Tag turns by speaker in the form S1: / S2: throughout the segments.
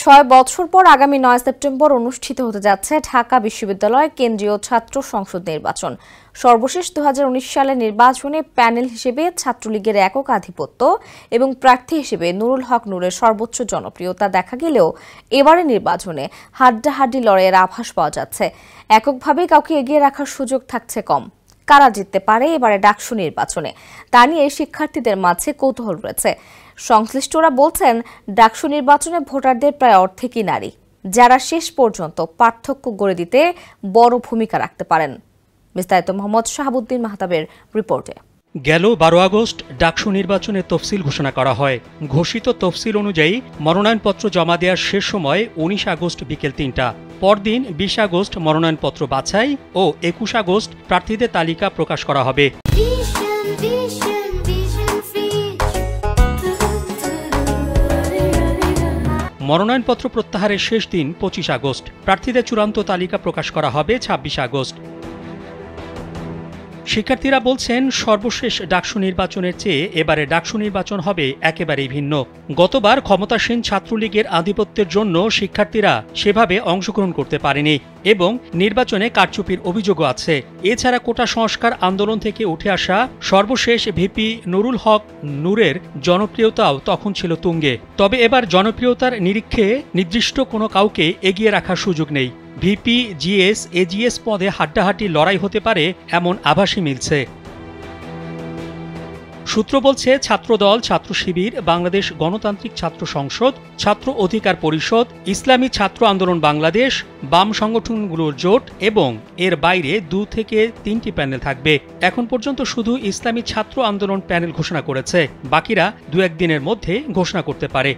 S1: ৬ বছর পর আগামী ৯ সেপ্টেম্বর অনুষ্ঠিত হতে যাচ্ছে ঢাকা বিশ্ববিদ্যালয়ের কেন্দ্রীয় ছাত্র সংসদ নির্বাচন। সর্বশেষ ২০১৯ সালের নির্বাচনে প্যানেল হিসেবে ছাত্রলীগের একক আধিপত্য এবং প্রার্থী হিসেবে নুরুল হক নূরের সর্বোচ্চ জনপ্রিয়তা দেখা গেলেও এবারের নির্বাচনে হাড্ডাহাড্ডি লড়াইয়ের আভাস পাওয়া যাচ্ছে। এককভাবে কাউকে এগিয়ে রাখার সুযোগ থাকছে কম। কারা জিততে পারে এবারে ডাকসু নির্বাচনে, তা নিয়ে শিক্ষার্থীদের মাঝে কৌতূহল রয়েছে। সংশ্লিষ্টরা বলছেন, ডাকসু নির্বাচনে ভোটারদের প্রায় অর্ধেকই নারী, যারা শেষ পর্যন্ত পার্থক্য গড়ে দিতে বড় ভূমিকা রাখতে পারেন। বিস্তারিত মোহাম্মদ শাহাবুদ্দিন মাহতাবের রিপোর্টে।
S2: গেল ১২ আগস্ট ডাকসু নির্বাচনের তফসিল ঘোষণা করা হয়। ঘোষিত তফসিল অনুযায়ী মনোনয়নপত্র জমা দেওয়ার শেষ সময় ১৯ আগস্ট বিকেল ৩টা। পরদিন ২০ আগস্ট মনোনয়নপত্র বাছাই ও ২১ আগস্ট প্রার্থীদের তালিকা প্রকাশ করা হবে। মনোনয়নপত্র প্রত্যাহারের শেষ দিন ২৫ আগস্ট। প্রার্থীদের চূড়ান্ত তালিকা প্রকাশ করা হবে ২৬ আগস্ট। শিক্ষার্থীরা বলছেন, সর্বশেষ ডাকসু নির্বাচনের চেয়ে এবারে ডাকসু নির্বাচন হবে একেবারেই ভিন্ন। গতবার ক্ষমতাসীন ছাত্রলীগের আধিপত্যের জন্য শিক্ষার্থীরা সেভাবে অংশগ্রহণ করতে পারেনি এবং নির্বাচনে কারচুপির অভিযোগও আছে। এছাড়া কোটা সংস্কার আন্দোলন থেকে উঠে আসা সর্বশেষ ভিপি নুরুল হক নূরের জনপ্রিয়তাও তখন ছিল তুঙ্গে। তবে এবার জনপ্রিয়তার নিরীক্ষে নির্দিষ্ট কোনো কাউকে এগিয়ে রাখার সুযোগ নেই। ভিপি, জিএস, এজিএস পদে হাড্ডাহাড্ডি লড়াই হতে পারে এমন আভাসই মিলছে। সূত্র বলছে, ছাত্রদল, ছাত্র শিবির, বাংলাদেশ গণতান্ত্রিক ছাত্র সংসদ, ছাত্র অধিকার পরিষদ, ইসলামী ছাত্র আন্দোলন বাংলাদেশ, বাম সংগঠনগুলোর জোট এবং এর বাইরে ২ থেকে ৩টি প্যানেল থাকবে। এখন পর্যন্ত শুধু ইসলামী ছাত্র আন্দোলন প্যানেল ঘোষণা করেছে, বাকিরা ২-১ দিনের মধ্যে ঘোষণা করতে পারে।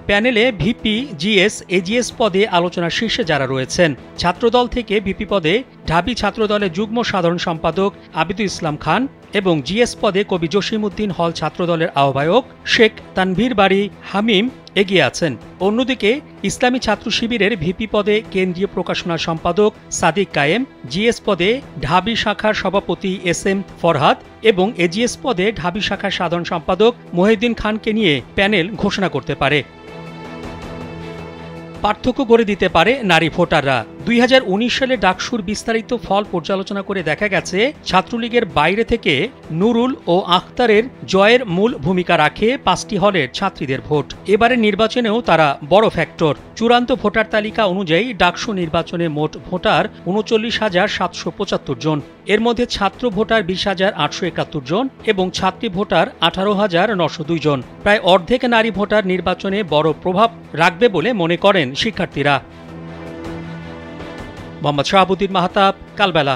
S2: প্যানেলে ভিপি, জিএস, এজিএস পদে আলোচনার শীর্ষে যারা রয়েছেন, ছাত্রদল থেকে ভিপি পদে ঢাবি ছাত্রদলের যুগ্ম সাধারণ সম্পাদক আবিদুল ইসলাম খান এবং জিএস পদে কবি জসিমউদ্দিন হল ছাত্রদলের আহ্বায়ক শেখ তানভীর বাড়ি হামিম এগিয়ে আছেন। অন্যদিকে ইসলামী ছাত্র শিবিরের ভিপি পদে কেন্দ্রীয় প্রকাশনা সম্পাদক সাদিক কায়েম, জিএস পদে ঢাবি শাখার সভাপতি এস.এম. ফরহাদ এবং এজিএস পদে ঢাবি শাখার সাধারণ সম্পাদক মহিউদ্দিন খানকে নিয়ে প্যানেল ঘোষণা করতে পারে। পার্থক্য গড়ে দিতে পারে নারী ভোটাররা। ২০১৯ সালে ডাকসুর বিস্তারিত ফল পর্যালোচনা করে দেখা গেছে, ছাত্রলীগের বাইরে থেকে নুরুল ও আখতারের জয়ের মূল ভূমিকা রাখে ৫টি হলের ছাত্রীদের ভোট। এবারের নির্বাচনেও তারা বড় ফ্যাক্টর। চূড়ান্ত ভোটার তালিকা অনুযায়ী ডাকসু নির্বাচনে মোট ভোটার ৩৯,৭৭৫ জন। এর মধ্যে ছাত্র ভোটার ২০,৮৭১ জন এবং ছাত্রী ভোটার ১৮,৯০২ জন। প্রায় অর্ধেক নারী ভোটার নির্বাচনে বড় প্রভাব রাখবে বলে মনে করেন শিক্ষার্থীরা। মোহাম্মদ শাহাবুদ্দিন মাহতাব, কালবেলা।